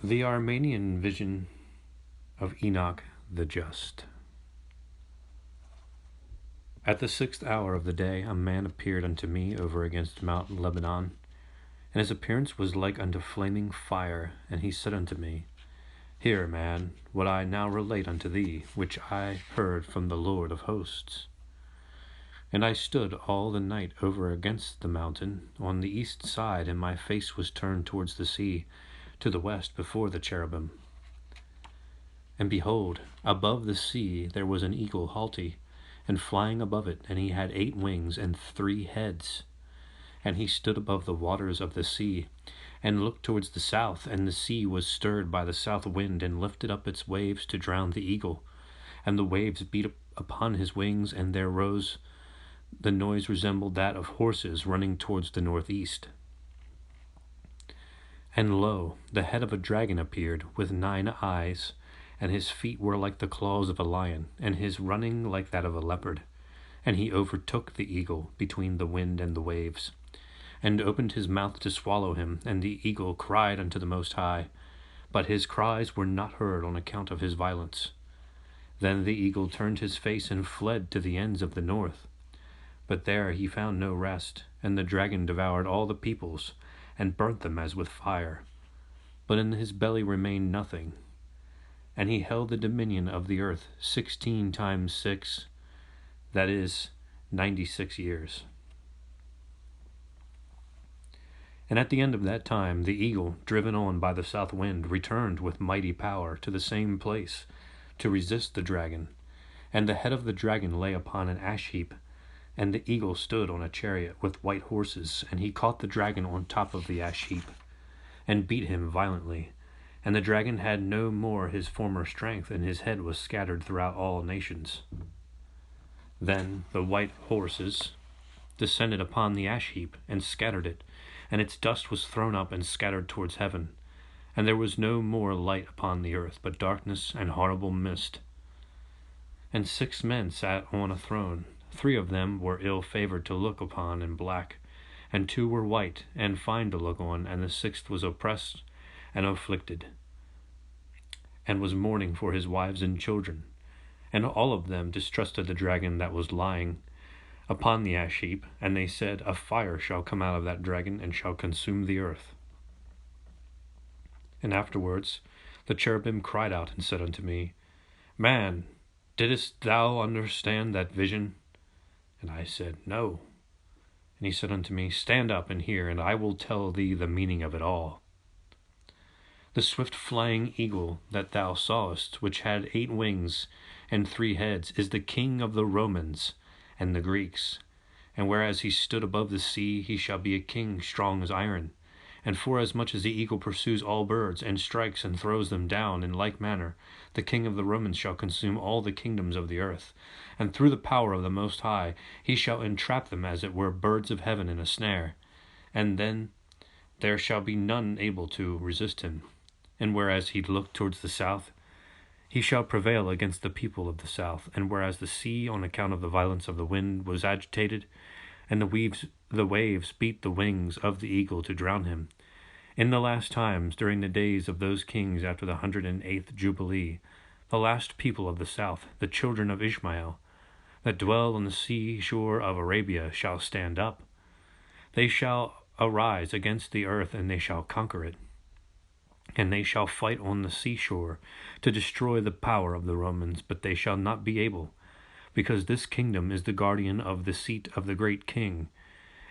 The Armenian vision of Enoch the Just. At the 6th hour of the day a man appeared unto me over against Mount Lebanon, and his appearance was like unto flaming fire, and he said unto me, Hear, man, what I now relate unto thee, which I heard from the Lord of hosts. And I stood all the night over against the mountain on the east side, and my face was turned towards the sea, to the west before the cherubim. And behold, above the sea there was an eagle haughty, and flying above it, and he had 8 wings and 3 heads. And he stood above the waters of the sea, and looked towards the south, and the sea was stirred by the south wind, and lifted up its waves to drown the eagle. And the waves beat upon his wings, and there rose the noise resembled that of horses running towards the northeast. And lo, the head of a dragon appeared, with 9 eyes, and his feet were like the claws of a lion, and his running like that of a leopard. And he overtook the eagle between the wind and the waves, and opened his mouth to swallow him. And the eagle cried unto the Most High, but his cries were not heard on account of his violence. Then the eagle turned his face and fled to the ends of the north. But there he found no rest, and the dragon devoured all the peoples, and burnt them as with fire. But in his belly remained nothing. And he held the dominion of the earth 16 times 6, that is, 96 years. And at the end of that time the eagle, driven on by the south wind, returned with mighty power to the same place to resist the dragon. And the head of the dragon lay upon an ash heap, and the eagle stood on a chariot with white horses, and he caught the dragon on top of the ash heap, and beat him violently. And the dragon had no more his former strength, and his head was scattered throughout all nations. Then the white horses descended upon the ash heap, and scattered it, and its dust was thrown up and scattered towards heaven. And there was no more light upon the earth, but darkness and horrible mist. And 6 men sat on a throne. 3 of them were ill-favored to look upon and black, and 2 were white and fine to look on, and the 6th was oppressed and afflicted, and was mourning for his wives and children. And all of them distrusted the dragon that was lying upon the ash heap, and they said, A fire shall come out of that dragon, and shall consume the earth. And afterwards the cherubim cried out and said unto me, Man, didst thou understand that vision? And I said, No. And he said unto me, Stand up and hear, and I will tell thee the meaning of it all. The swift flying eagle that thou sawest, which had 8 wings and 3 heads, is the king of the Romans and the Greeks. And whereas he stood above the sea, he shall be a king strong as iron. And forasmuch as the eagle pursues all birds, and strikes and throws them down, in like manner the king of the Romans shall consume all the kingdoms of the earth. And through the power of the Most High he shall entrap them as it were birds of heaven in a snare. And then there shall be none able to resist him. And whereas he looked towards the south, he shall prevail against the people of the south. And whereas the sea, on account of the violence of the wind, was agitated, and the waves beat the wings of the eagle to drown him. In the last times, during the days of those kings after the 108th Jubilee, the last people of the south, the children of Ishmael, that dwell on the seashore of Arabia, shall stand up. They shall arise against the earth, and they shall conquer it. And they shall fight on the seashore to destroy the power of the Romans, but they shall not be able, because this kingdom is the guardian of the seat of the great king.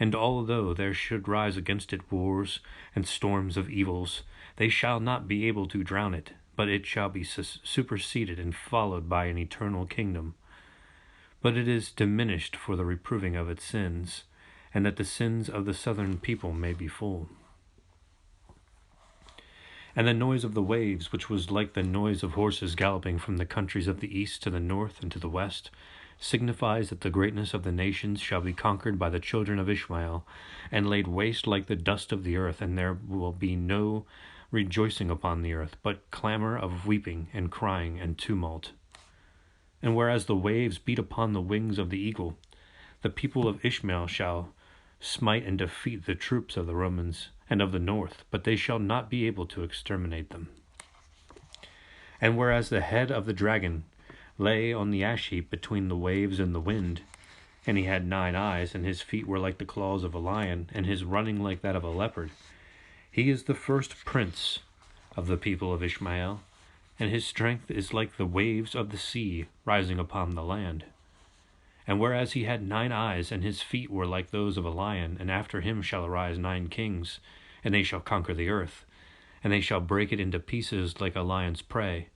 And although there should rise against it wars and storms of evils, they shall not be able to drown it, but it shall be superseded and followed by an eternal kingdom. But it is diminished for the reproving of its sins, and that the sins of the southern people may be full. And the noise of the waves, which was like the noise of horses galloping from the countries of the east to the north and to the west, signifies that the greatness of the nations shall be conquered by the children of Ishmael, and laid waste like the dust of the earth, and there will be no rejoicing upon the earth, but clamor of weeping and crying and tumult. And whereas the waves beat upon the wings of the eagle, the people of Ishmael shall smite and defeat the troops of the Romans, and of the north, but they shall not be able to exterminate them. And whereas the head of the dragon lay on the ash heap between the waves and the wind, and he had 9 eyes, and his feet were like the claws of a lion, and his running like that of a leopard, he is the first prince of the people of Ishmael, and his strength is like the waves of the sea rising upon the land. And whereas he had 9 eyes, and his feet were like those of a lion, and after him shall arise 9 kings, and they shall conquer the earth, and they shall break it into pieces like a lion's prey.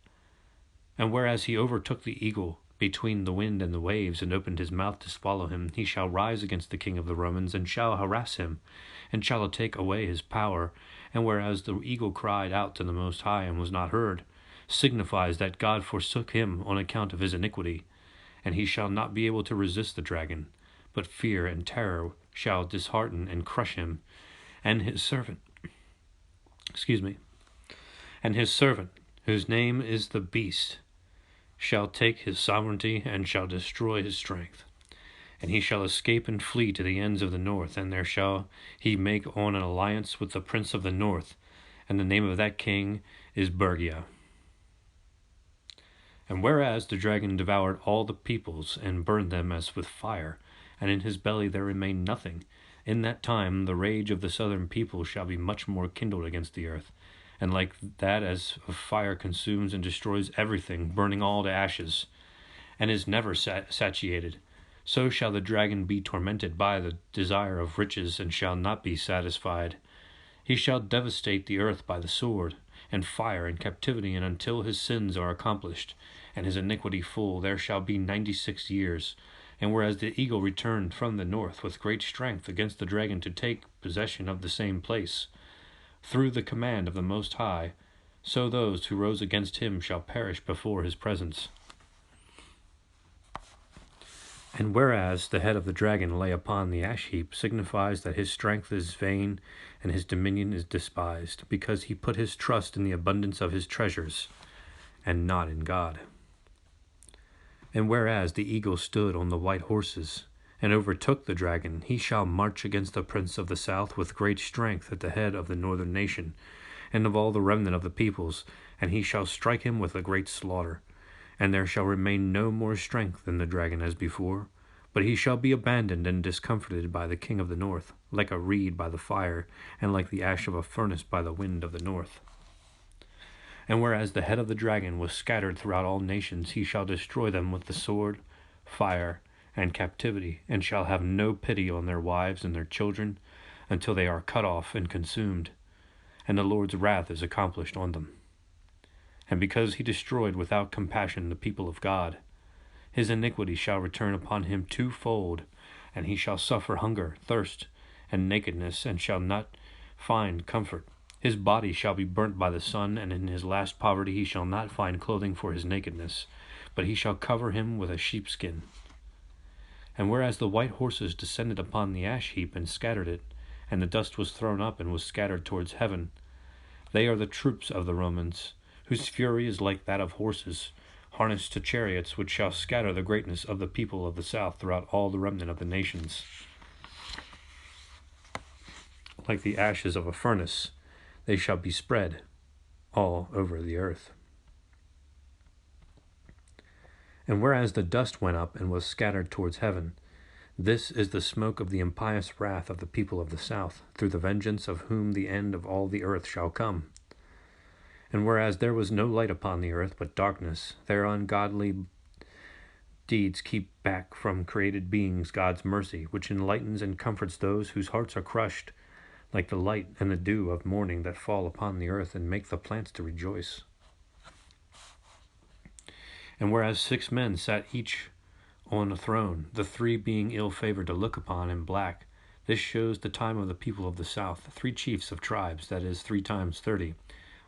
And whereas he overtook the eagle between the wind and the waves, and opened his mouth to swallow him, he shall rise against the king of the Romans, and shall harass him, and shall take away his power. And whereas the eagle cried out to the Most High, and was not heard, signifies that God forsook him on account of his iniquity. And he shall not be able to resist the dragon, but fear and terror shall dishearten and crush him, and his servant, and his servant, whose name is the beast, shall take his sovereignty, and shall destroy his strength. And he shall escape and flee to the ends of the north, and there shall he make on an alliance with the prince of the north, and the name of that king is Bergia. And whereas the dragon devoured all the peoples, and burned them as with fire, and in his belly there remained nothing, in that time the rage of the southern people shall be much more kindled against the earth, and like that as of fire consumes and destroys everything, burning all to ashes, and is never satiated, so shall the dragon be tormented by the desire of riches, and shall not be satisfied. He shall devastate the earth by the sword, and fire, and captivity, and until his sins are accomplished, and his iniquity full, there shall be 96 years. And whereas the eagle returned from the north with great strength against the dragon to take possession of the same place, through the command of the Most High, so those who rose against him shall perish before his presence. And whereas the head of the dragon lay upon the ash heap, signifies that his strength is vain, and his dominion is despised, because he put his trust in the abundance of his treasures, and not in God. And whereas the eagle stood on the white horses, and overtook the dragon, he shall march against the prince of the south with great strength at the head of the northern nation, and of all the remnant of the peoples, and he shall strike him with a great slaughter. And there shall remain no more strength in the dragon as before, but he shall be abandoned and discomforted by the king of the north, like a reed by the fire, and like the ash of a furnace by the wind of the north. And whereas the head of the dragon was scattered throughout all nations, he shall destroy them with the sword, fire, and captivity, and shall have no pity on their wives and their children, until they are cut off and consumed, and the Lord's wrath is accomplished on them. And because he destroyed without compassion the people of God, his iniquity shall return upon him twofold, and he shall suffer hunger, thirst, and nakedness, and shall not find comfort. His body shall be burnt by the sun, and in his last poverty he shall not find clothing for his nakedness, but he shall cover him with a sheepskin. And whereas the white horses descended upon the ash heap and scattered it, and the dust was thrown up and was scattered towards heaven, they are the troops of the Romans, whose fury is like that of horses, harnessed to chariots, which shall scatter the greatness of the people of the south throughout all the remnant of the nations. Like the ashes of a furnace, they shall be spread all over the earth. And whereas the dust went up and was scattered towards heaven, this is the smoke of the impious wrath of the people of the south, through the vengeance of whom the end of all the earth shall come. And whereas there was no light upon the earth but darkness, their ungodly deeds keep back from created beings God's mercy, which enlightens and comforts those whose hearts are crushed, like the light and the dew of morning that fall upon the earth and make the plants to rejoice. And whereas 6 men sat each on a throne, the 3 being ill-favored to look upon and black, this shows the time of the people of the south, 3 chiefs of tribes, that is 3 times 30,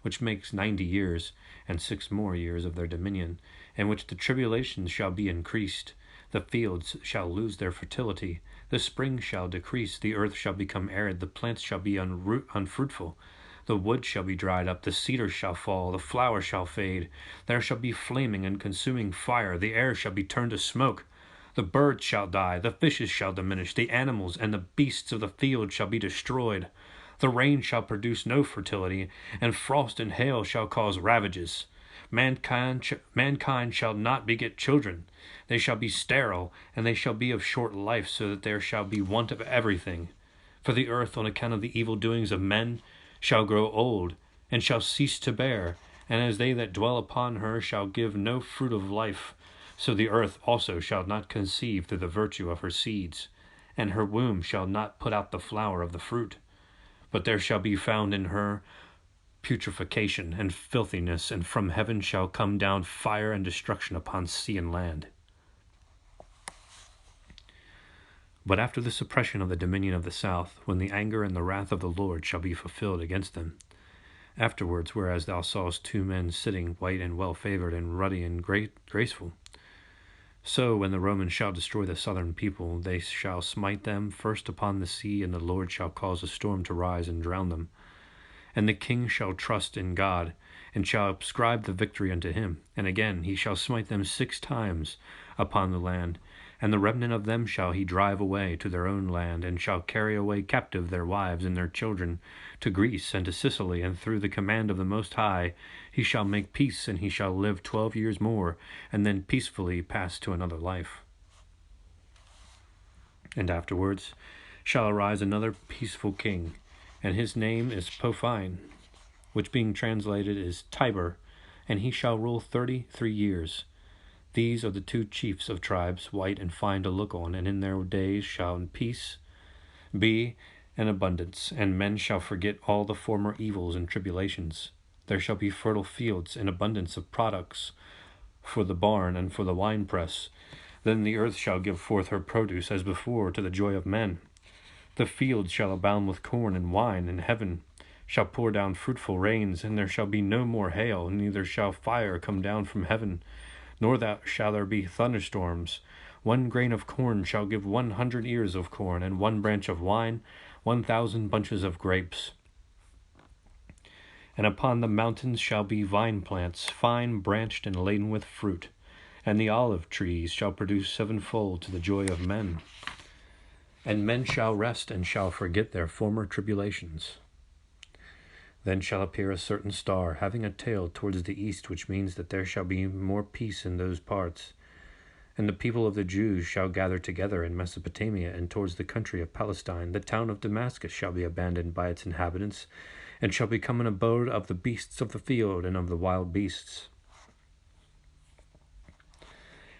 which makes 90 years, and 6 more years of their dominion, in which the tribulations shall be increased, the fields shall lose their fertility, the spring shall decrease, the earth shall become arid, the plants shall be unfruitful, the wood shall be dried up, the cedar shall fall, the flower shall fade, there shall be flaming and consuming fire, the air shall be turned to smoke, the birds shall die, the fishes shall diminish, the animals and the beasts of the field shall be destroyed, The rain shall produce no fertility, and frost and hail shall cause ravages. Mankind shall not beget children. They shall be sterile, and they shall be of short life, so that there shall be want of everything. For the earth, on account of the evil doings of men, shall grow old, and shall cease to bear, and as they that dwell upon her shall give no fruit of life, so the earth also shall not conceive through the virtue of her seeds, and her womb shall not put out the flower of the fruit. But there shall be found in her putrefaction and filthiness, and from heaven shall come down fire and destruction upon sea and land. But after the suppression of the dominion of the south, when the anger and the wrath of the Lord shall be fulfilled against them, afterwards, whereas thou sawest two men sitting, white and well-favored and ruddy and graceful, so when the Romans shall destroy the southern people, they shall smite them first upon the sea, and the Lord shall cause a storm to rise and drown them. And the king shall trust in God, and shall ascribe the victory unto him. And again he shall smite them 6 times upon the land, and the remnant of them shall he drive away to their own land, and shall carry away captive their wives and their children to Greece and to Sicily, and through the command of the Most High he shall make peace, and he shall live 12 years more, and then peacefully pass to another life. And afterwards shall arise another peaceful king, and his name is Pophine, which being translated is Tiber, and he shall rule 33 years. These are the 2 chiefs of tribes, white and fine to look on, and in their days shall peace be and abundance, and men shall forget all the former evils and tribulations. There shall be fertile fields and abundance of products for the barn and for the winepress. Then the earth shall give forth her produce as before to the joy of men. The fields shall abound with corn and wine, and heaven shall pour down fruitful rains, and there shall be no more hail, neither shall fire come down from heaven, nor shall there be thunderstorms. 1 grain of corn shall give 100 ears of corn, and 1 branch of wine 1,000 bunches of grapes. And upon the mountains shall be vine plants, fine branched and laden with fruit, and the olive trees shall produce 7-fold to the joy of men. And men shall rest and shall forget their former tribulations. Then shall appear a certain star, having a tail towards the east, which means that there shall be more peace in those parts. And the people of the Jews shall gather together in Mesopotamia and towards the country of Palestine. The town of Damascus shall be abandoned by its inhabitants, and shall become an abode of the beasts of the field and of the wild beasts.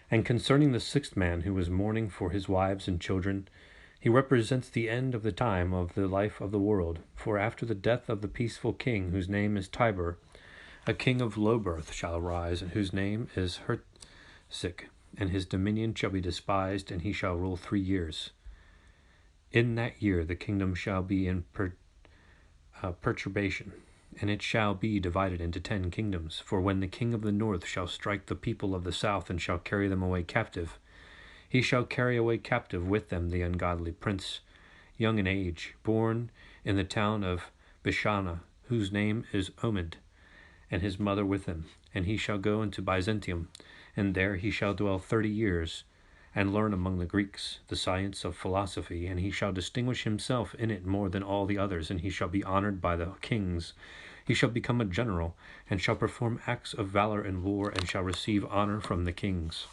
And concerning the 6th man who was mourning for his wives and children, he represents the end of the time of the life of the world. For after the death of the peaceful king, whose name is Tiber, a king of low birth shall arise, whose name is Hurtzik, and his dominion shall be despised, and he shall rule 3 years. In that year the kingdom shall be in perturbation, and it shall be divided into 10 kingdoms. For when the king of the north shall strike the people of the south, and shall carry them away captive, he shall carry away captive with them the ungodly prince, young in age, born in the town of Bishana, whose name is Omid, and his mother with him. And he shall go into Byzantium, and there he shall dwell 30 years, and learn among the Greeks the science of philosophy, and he shall distinguish himself in it more than all the others, and he shall be honored by the kings. He shall become a general, and shall perform acts of valor in war, and shall receive honor from the kings.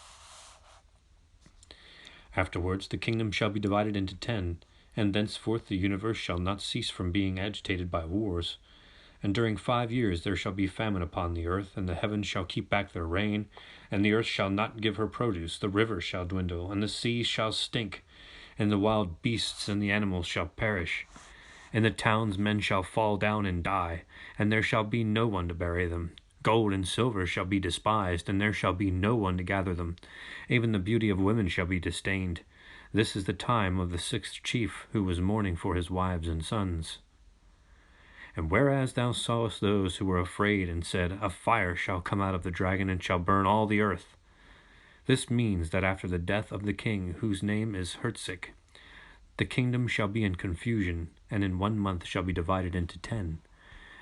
Afterwards the kingdom shall be divided into 10, and thenceforth the universe shall not cease from being agitated by wars. And during 5 years there shall be famine upon the earth, and the heavens shall keep back their rain, and the earth shall not give her produce, the rivers shall dwindle, and the sea shall stink, and the wild beasts and the animals shall perish. In the towns men shall fall down and die, and there shall be no one to bury them. Gold and silver shall be despised, and there shall be no one to gather them. Even the beauty of women shall be disdained. This is the time of the 6th chief, who was mourning for his wives and sons. And whereas thou sawest those who were afraid, and said, A fire shall come out of the dragon, and shall burn all the earth. This means that after the death of the king, whose name is Hurtzik, the kingdom shall be in confusion, and in 1 month shall be divided into 10.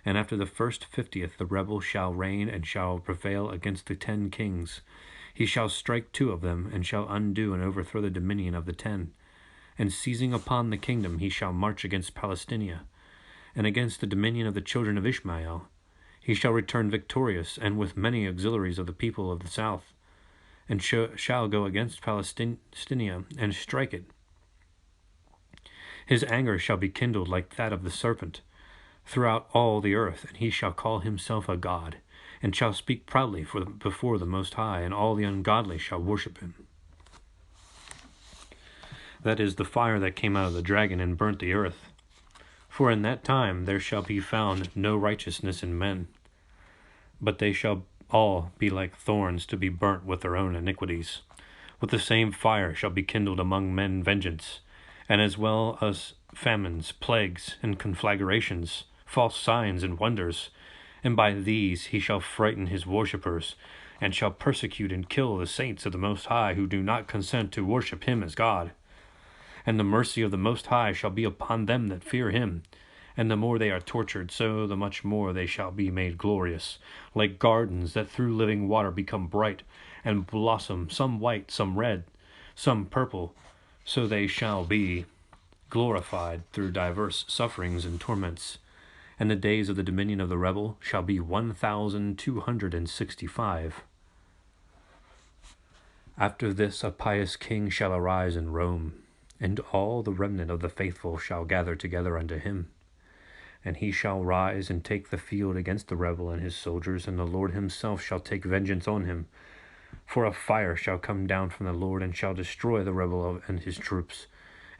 And after the first 50th the rebel shall reign, and shall prevail against the 10 kings. He shall strike 2 of them, and shall undo and overthrow the dominion of the 10. And seizing upon the kingdom, he shall march against Palestinia. and against the dominion of the children of Ishmael. He shall return victorious, and with many auxiliaries of the people of the south, and shall go against Palestine and strike it. His anger shall be kindled like that of the serpent throughout all the earth, and he shall call himself a god, and shall speak proudly before the Most High, and all the ungodly shall worship him. That is the fire that came out of the dragon and burnt the earth. For in that time there shall be found no righteousness in men, but they shall all be like thorns to be burnt with their own iniquities. With the same fire shall be kindled among men vengeance, and as well as famines, plagues, and conflagrations, false signs and wonders, and by these he shall frighten his worshippers, and shall persecute and kill the saints of the Most High who do not consent to worship him as God. And the mercy of the Most High shall be upon them that fear him, and the more they are tortured, so the much more they shall be made glorious, like gardens that through living water become bright, and blossom, some white, some red, some purple, so they shall be glorified through diverse sufferings and torments. And the days of the dominion of the rebel shall be 1,265. After this a pious king shall arise in Rome, and all the remnant of the faithful shall gather together unto him. And he shall rise and take the field against the rebel and his soldiers, and the Lord himself shall take vengeance on him. For a fire shall come down from the Lord, and shall destroy the rebel and his troops,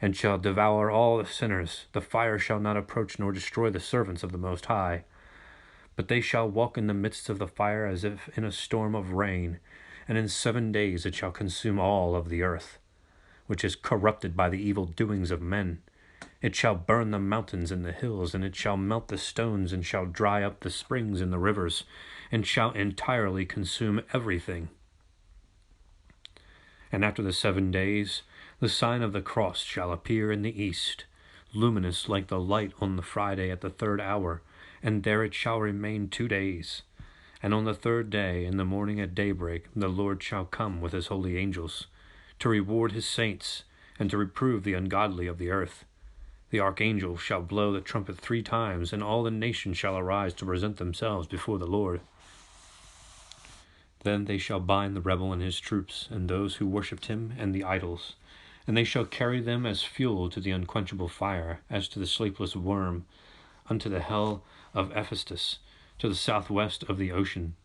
and shall devour all the sinners. The fire shall not approach nor destroy the servants of the Most High, but they shall walk in the midst of the fire as if in a storm of rain, and in 7 days it shall consume all of the earth, which is corrupted by the evil doings of men. It shall burn the mountains and the hills, and it shall melt the stones, and shall dry up the springs and the rivers, and shall entirely consume everything. And after the 7 days, the sign of the cross shall appear in the east, luminous like the light on the Friday at the 3rd hour, and there it shall remain 2 days. And on the 3rd day, in the morning at daybreak, the Lord shall come with his holy angels, to reward his saints, and to reprove the ungodly of the earth. The archangel shall blow the trumpet 3 times, and all the nations shall arise to present themselves before the Lord. Then they shall bind the rebel and his troops, and those who worshipped him, and the idols, and they shall carry them as fuel to the unquenchable fire, as to the sleepless worm, unto the hell of Hephaestus, to the southwest of the ocean.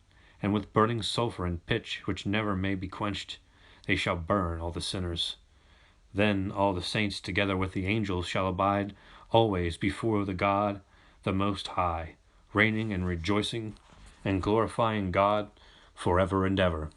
And with burning sulphur and pitch, which never may be quenched, they shall burn all the sinners. Then all the saints together with the angels shall abide always before the God, the Most High, reigning and rejoicing and glorifying God forever and ever.